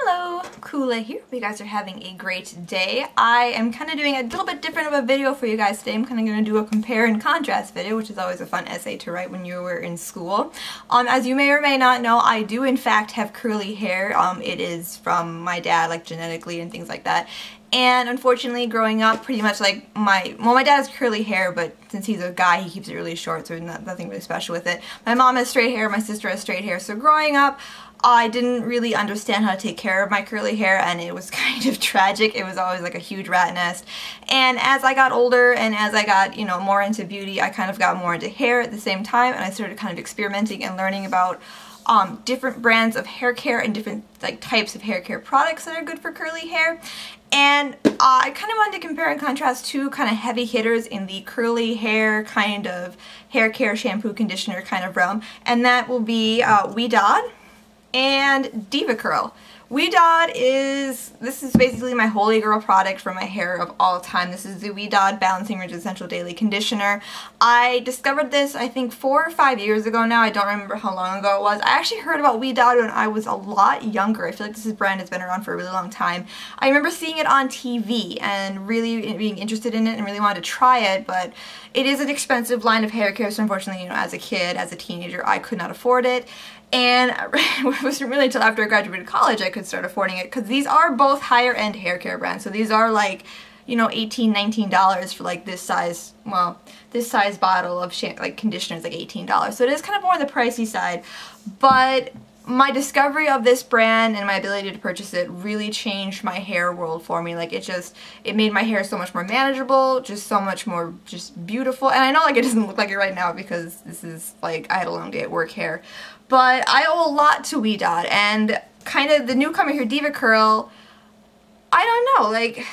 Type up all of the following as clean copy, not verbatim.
Hello, Kula here. Hope you guys are having a great day. I am kind of doing a little bit different of a video for you guys today. I'm kind of going to do a compare and contrast video, which is always a fun essay to write when you were in school. As you may or may not know, I do in fact have curly hair. It is from my dad, like genetically and things like that. And unfortunately, growing up, pretty much like my dad has curly hair, but since he's a guy, he keeps it really short, so nothing really special with it. My mom has straight hair, my sister has straight hair, so growing up, I didn't really understand how to take care of my curly hair, and it was kind of tragic. It was always like a huge rat nest. And as I got older and as I got, more into beauty, I kind of got more into hair at the same time, and I started kind of experimenting and learning about different brands of hair care and different types of hair care products that are good for curly hair. And I kind of wanted to compare and contrast two kind of heavy hitters in the curly hair kind of hair care shampoo conditioner kind of realm, and that will be Ouidad and DevaCurl. Ouidad this is basically my holy grail product for my hair of all time. This is the Ouidad Balancing Rich Essential Daily Conditioner. I discovered this I think 4 or 5 years ago now. I don't remember how long ago it was. I actually heard about Ouidad when I was a lot younger. I feel like this brand has been around for a really long time. I remember seeing it on TV and really being interested in it and really wanted to try it, but it is an expensive line of hair care, so unfortunately, as a kid, as a teenager, I could not afford it. And it wasn't really until after I graduated college I could start affording it, because these are both higher end hair care brands. So these are like, $18, $19 for like this size, this size bottle of conditioner is like $18. So it is kind of more on the pricey side. But my discovery of this brand and my ability to purchase it really changed my hair world for me. It made my hair so much more manageable, just so much more beautiful. And I know it doesn't look like it right now because this is I had a long day at work hair. But I owe a lot to Ouidad, and kind of the newcomer here, DevaCurl, I don't know,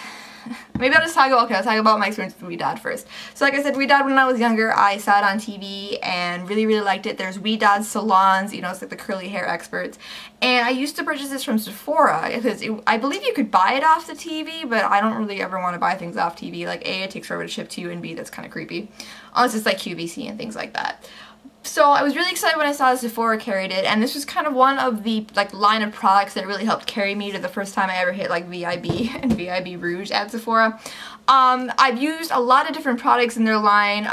maybe I'll talk about my experience with Ouidad first. So like I said, Ouidad, when I was younger, I saw it on TV and really, really liked it. There's Ouidad salons, it's like the curly hair experts. And I used to purchase this from Sephora because I believe you could buy it off the TV, but I don't really ever want to buy things off TV. A, it takes forever to ship to you, and B, that's kind of creepy. Unless it's QVC and things like that. So I was really excited when I saw Sephora carried it, and this was kind of one of the line of products that really helped carry me to the first time I ever hit VIB and VIB Rouge at Sephora. I've used a lot of different products in their line,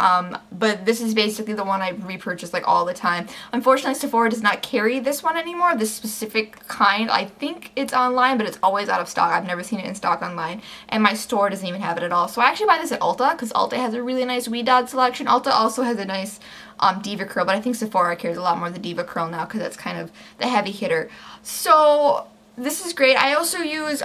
but this is basically the one I repurchase all the time. Unfortunately, Sephora does not carry this one anymore, this specific kind. I think it's online, but it's always out of stock. I've never seen it in stock online, and my store doesn't even have it at all. So I actually buy this at Ulta, because Ulta has a really nice Ouidad selection. Ulta also has a nice DevaCurl, but I think Sephora carries a lot more of the DevaCurl now because that's kind of the heavy hitter. So this is great. I also use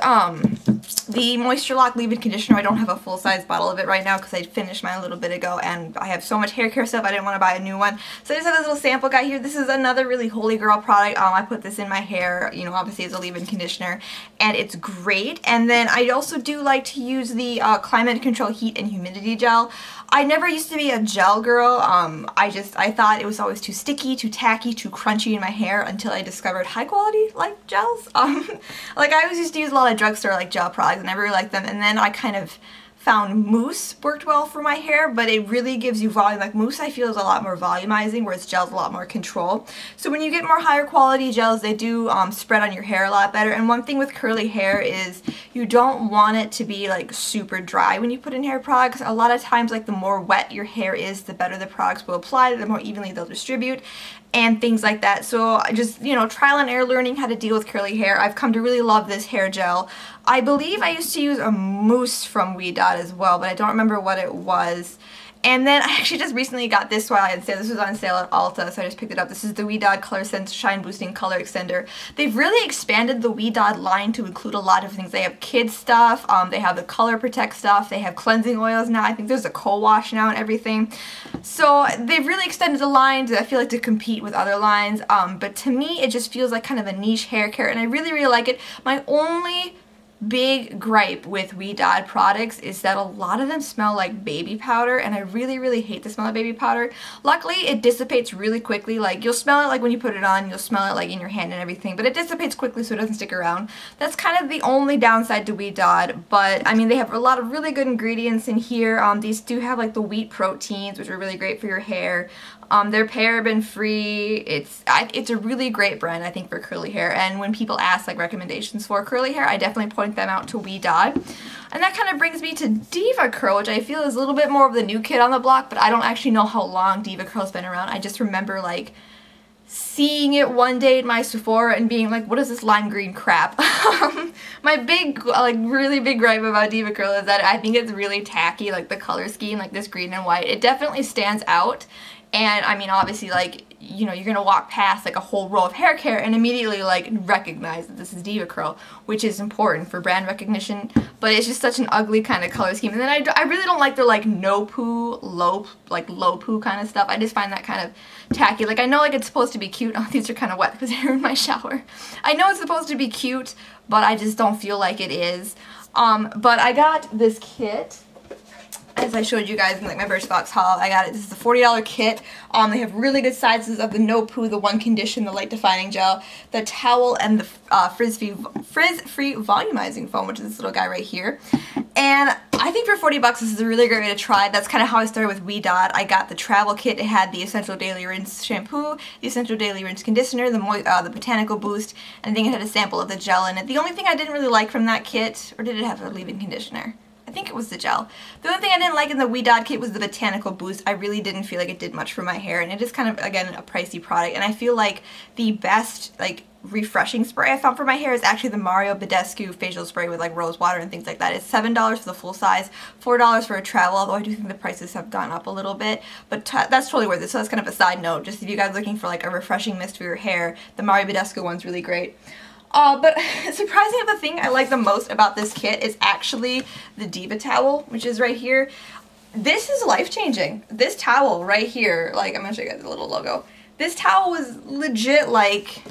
the Moisture Lock Leave-In Conditioner. I don't have a full-size bottle of it right now because I finished mine a little bit ago, and I have so much hair care stuff I didn't want to buy a new one. So I just have this little sample guy here. This is another really holy grail product. I put this in my hair, obviously as a leave-in conditioner, and it's great. And then I also do like to use the Climate Control Heat and Humidity Gel. I never used to be a gel girl. I thought it was always too sticky, too tacky, too crunchy in my hair until I discovered high quality gels. I always used to use a lot of drugstore gel products, and I really liked them, and then I kind of found mousse worked well for my hair, but it really gives you volume. Mousse I feel is a lot more volumizing, whereas gel's a lot more control. So when you get more higher quality gels, they do spread on your hair a lot better. And one thing with curly hair is you don't want it to be super dry when you put in hair products. A lot of times the more wet your hair is, the better the products will apply, the more evenly they'll distribute, and things like that. So just, trial and error learning how to deal with curly hair. I've come to really love this hair gel. I believe I used to use a mousse from Ouidad as well, but I don't remember what it was. And then I actually just recently got this while I had sale. This was on sale at Ulta, so I just picked it up. This is the Ouidad Color Sense Shine Boosting Color Extender. They've really expanded the Ouidad line to include a lot of things. They have kids stuff, they have the Color Protect stuff, they have cleansing oils now. I think there's a co-wash now and everything. So they've really extended the line to, I feel to compete with other lines. But to me, it just feels like kind of a niche hair care, and I really, really like it. My only big gripe with Ouidad products is that a lot of them smell like baby powder, and I really, really hate the smell of baby powder. Luckily, it dissipates really quickly. You'll smell it when you put it on, you'll smell it in your hand and everything, but it dissipates quickly so it doesn't stick around. That's kind of the only downside to Ouidad, but I mean, they have a lot of really good ingredients in here. These do have the wheat proteins, which are really great for your hair. They're paraben free. It's a really great brand, I think, for curly hair. And when people ask like recommendations for curly hair, I definitely point them out to Ouidad. And that kind of brings me to DevaCurl, which I feel is a little bit more of the new kid on the block, but I don't actually know how long DevaCurl's been around. I just remember like seeing it one day in my Sephora and being like, what is this lime green crap? My big, like really big gripe about DevaCurl is that I think it's really tacky, like the color scheme, like this green and white. It definitely stands out. And I mean, obviously, like, you know, you're gonna walk past like a whole row of hair care and immediately like recognize that this is DevaCurl, which is important for brand recognition, but it's just such an ugly kind of color scheme. And then I really don't like their like no poo, low poo kind of stuff. I just find that kind of tacky. Like, I know like it's supposed to be cute. Oh, these are kind of wet because they're in my shower. I know it's supposed to be cute, but I just don't feel like it is. But I got this kit. As I showed you guys in like my Birchbox haul, I got it. This is a $40 kit. They have really good sizes of the no poo, the one condition, the light defining gel, the towel, and the frizz-free volumizing foam, which is this little guy right here. And I think for 40 bucks, this is a really great way to try. That's kind of how I started with Ouidad. I got the travel kit. It had the Essential Daily Rinse shampoo, the Essential Daily Rinse conditioner, the Botanical Boost, and I think it had a sample of the gel in it. The only thing I didn't really like from that kit, or did it have a leave-in conditioner? I think it was the gel. The only thing I didn't like in the Ouidad kit was the Botanical Boost. I really didn't feel like it did much for my hair, and it is kind of, again, a pricey product. And I feel like the best, like, refreshing spray I found for my hair is actually the Mario Badescu facial spray with, like, rose water and things like that. It's $7 for the full size, $4 for a travel, although I do think the prices have gone up a little bit. But that's totally worth it, so that's kind of a side note. Just if you guys are looking for, like, a refreshing mist for your hair, the Mario Badescu one's really great. But surprisingly, the thing I like the most about this kit is actually the Diva towel, which is right here. This is life-changing. This towel right here, like, I'm gonna show you guys the little logo. This towel was legit, like,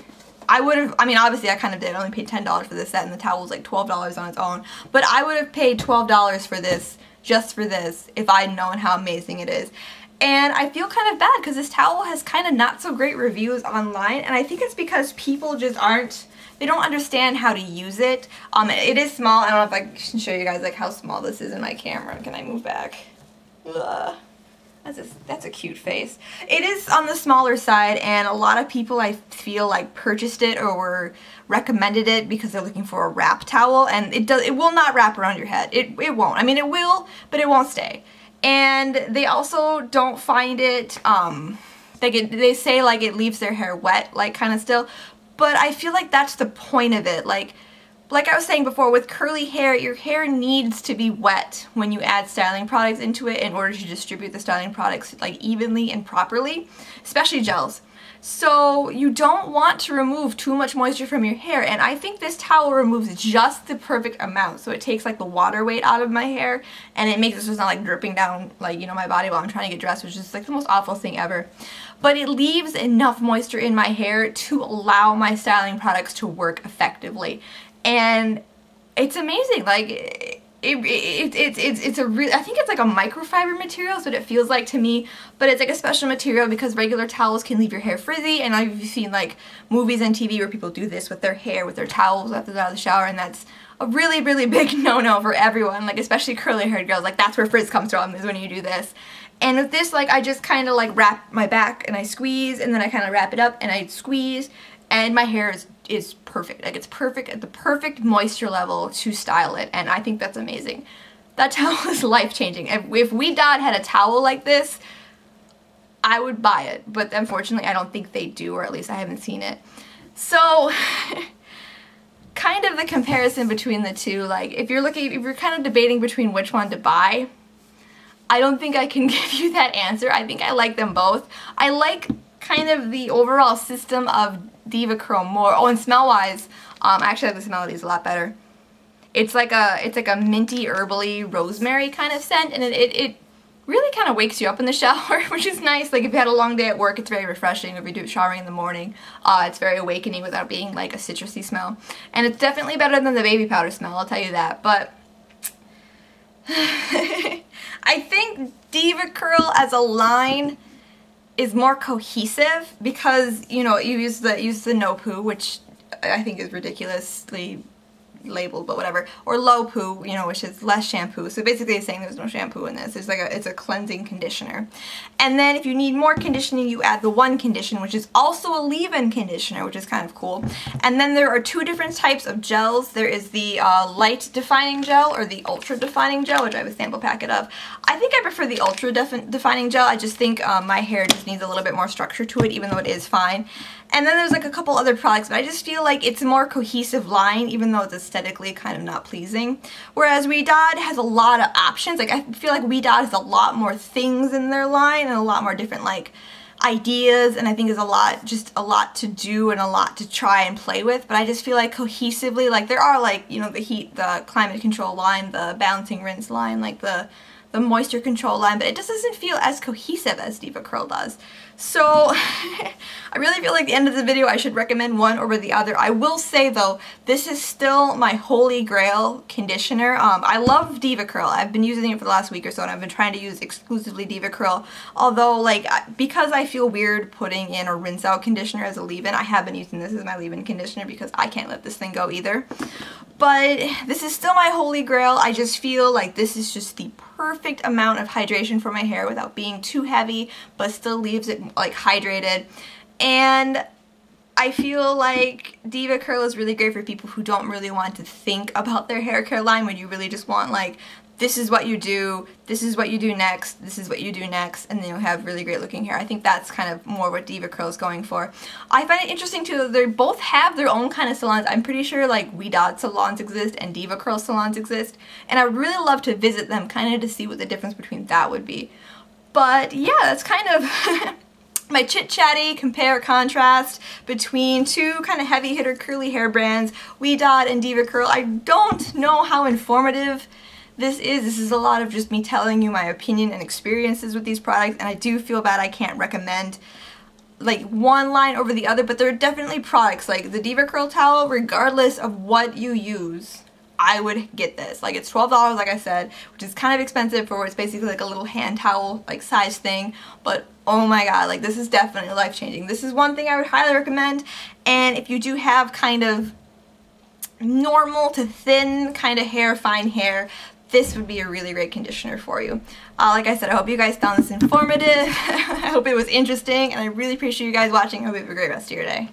I mean, obviously I kind of did. I only paid $10 for this set, and the towel was like $12 on its own. But I would have paid $12 for this, just for this, if I'd known how amazing it is. And I feel kind of bad because this towel has kind of not so great reviews online, and I think it's because people just they don't understand how to use it. It is small. I don't know if I can show you guys like how small this is in my camera. Can I move back? Ugh. That's a cute face. It is on the smaller side, and a lot of people I feel like purchased it or were recommended it because they're looking for a wrap towel, and it will not wrap around your head. It won't. I mean, it will, but it won't stay. And they also don't find it, they say like it leaves their hair wet, like kind of still. But I feel like that's the point of it. Like I was saying before, with curly hair, your hair needs to be wet when you add styling products into it in order to distribute the styling products like evenly and properly, especially gels. So you don't want to remove too much moisture from your hair, and I think this towel removes just the perfect amount. So it takes like the water weight out of my hair, and it makes it so it's not like dripping down like, you know, my body while I'm trying to get dressed, which is like the most awful thing ever. But it leaves enough moisture in my hair to allow my styling products to work effectively. And it's amazing. Like, it's a real, I think it's like a microfiber material, is what it feels like to me, but it's like a special material because regular towels can leave your hair frizzy, and I've seen like movies and TV where people do this with their hair, with their towels after they're out of the shower, and that's a really, really big no-no for everyone, like especially curly haired girls. Like, that's where frizz comes from, is when you do this. And with this, like, I just kind of like wrap my back and I squeeze, and then I kind of wrap it up and I squeeze, and my hair is perfect. Like, it's perfect at the perfect moisture level to style it, and I think that's amazing. That towel is life-changing. If Ouidad had a towel like this, I would buy it, but unfortunately I don't think they do, or at least I haven't seen it. So kind of the comparison between the two, like if you're kind of debating between which one to buy, I don't think I can give you that answer. I think I like them both. I like kind of the overall system of DevaCurl more. Oh, and smell-wise, I actually like the smell of these a lot better. It's like a minty, herbally, rosemary kind of scent, and it really kind of wakes you up in the shower, which is nice. Like, if you had a long day at work, it's very refreshing. If you do showering in the morning, it's very awakening without being like a citrusy smell. And it's definitely better than the baby powder smell, I'll tell you that. But I think DevaCurl as a line is more cohesive because, you know, you use the no poo, which I think is ridiculously labeled, but whatever, or low poo, you know, which is less shampoo. So basically it's saying there's no shampoo in this. It's like it's a cleansing conditioner. And then if you need more conditioning, you add the One Condition, which is also a leave-in conditioner, which is kind of cool. And then there are two different types of gels. There is the light defining gel or the ultra defining gel, which I have a sample packet of. I think I prefer the ultra defining gel. I just think my hair just needs a little bit more structure to it, even though it is fine. And then there's like a couple other products, but I just feel like it's a more cohesive line, even though it's aesthetically kind of not pleasing. Whereas Ouidad has a lot of options. Like I feel like Ouidad has a lot more things in their line and a lot more different like ideas, and I think there's just a lot to do and a lot to try and play with. But I just feel like cohesively, like there are like, you know, the climate control line, the balancing rinse line, like the moisture control line, but it just doesn't feel as cohesive as DevaCurl does. So I really feel like at the end of the video I should recommend one over the other. I will say though, this is still my holy grail conditioner. I love DevaCurl. I've been using it for the last week or so, and I've been trying to use exclusively DevaCurl. Although, like, because I feel weird putting in a rinse out conditioner as a leave-in, I have been using this as my leave-in conditioner because I can't let this thing go either. But this is still my holy grail. I just feel like this is just the perfect amount of hydration for my hair without being too heavy, but still leaves it like hydrated. And I feel like DevaCurl is really great for people who don't really want to think about their hair care line, when you really just want like, this is what you do, this is what you do next, this is what you do next, and then you'll have really great looking hair. I think that's kind of more what DevaCurl is going for. I find it interesting too that they both have their own kind of salons. I'm pretty sure like Ouidad salons exist and DevaCurl salons exist, and I would really love to visit them kind of to see what the difference between that would be. But yeah, that's kind of my chit-chatty compare contrast between two kind of heavy hitter curly hair brands, Ouidad and DevaCurl. I don't know how informative this is a lot of just me telling you my opinion and experiences with these products, and I do feel bad I can't recommend like one line over the other, but there are definitely products like the DevaCurl towel, regardless of what you use, I would get this. Like, it's $12, like I said, which is kind of expensive for it's basically like a little hand towel like size thing, but oh my god, like this is definitely life-changing. This is one thing I would highly recommend. And if you do have kind of normal to thin kind of hair, fine hair, this would be a really great conditioner for you. Like I said, I hope you guys found this informative. I hope it was interesting, and I really appreciate you guys watching. I hope you have a great rest of your day.